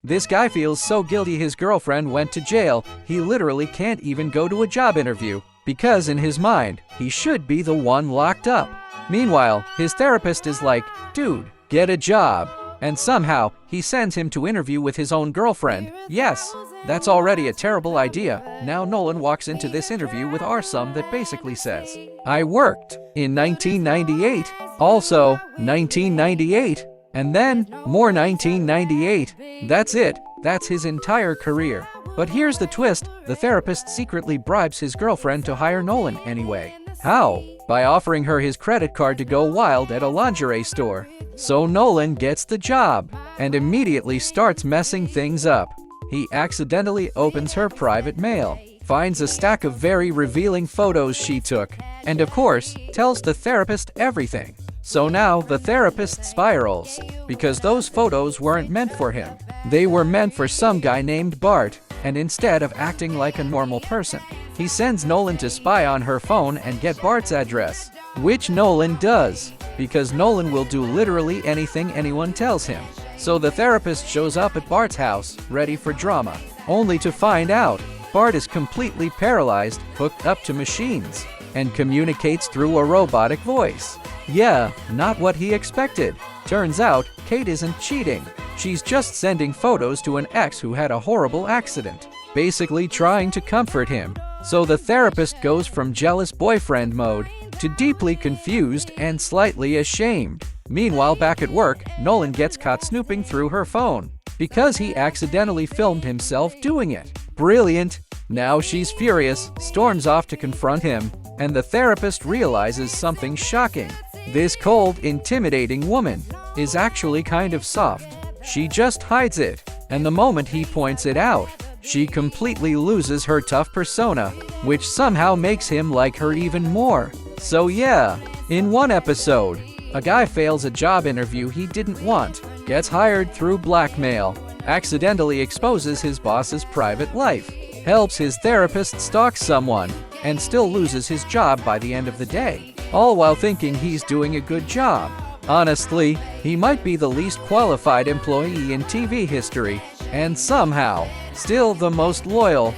This guy feels so guilty his girlfriend went to jail, he literally can't even go to a job interview, because in his mind, he should be the one locked up. Meanwhile, his therapist is like, dude, get a job. And somehow, he sends him to interview with his own girlfriend. Yes, that's already a terrible idea. Now Nolan walks into this interview with Arsum that basically says, I worked in 1998, also 1998, and then more 1998. That's it. That's his entire career. But here's the twist, the therapist secretly bribes his girlfriend to hire Nolan anyway. How? By offering her his credit card to go wild at a lingerie store. So Nolan gets the job and immediately starts messing things up. He accidentally opens her private mail, finds a stack of very revealing photos she took, and of course, tells the therapist everything. So now the therapist spirals, because those photos weren't meant for him. They were meant for some guy named Bart, and instead of acting like a normal person, he sends Nolan to spy on her phone and get Bart's address, which Nolan does, because Nolan will do literally anything anyone tells him. So the therapist shows up at Bart's house, ready for drama, only to find out Bart is completely paralyzed, hooked up to machines, and communicates through a robotic voice. Yeah, not what he expected. Turns out, Kate isn't cheating. She's just sending photos to an ex who had a horrible accident, basically trying to comfort him. So the therapist goes from jealous boyfriend mode to deeply confused and slightly ashamed. Meanwhile, back at work, Nolan gets caught snooping through her phone because he accidentally filmed himself doing it. Brilliant! Now she's furious, storms off to confront him, and the therapist realizes something shocking. This cold, intimidating woman is actually kind of soft. She just hides it, and the moment he points it out, she completely loses her tough persona, which somehow makes him like her even more. So yeah, in one episode, a guy fails a job interview he didn't want, gets hired through blackmail, accidentally exposes his boss's private life, helps his therapist stalk someone, and still loses his job by the end of the day, all while thinking he's doing a good job. Honestly, he might be the least qualified employee in TV history, and somehow, still the most loyal.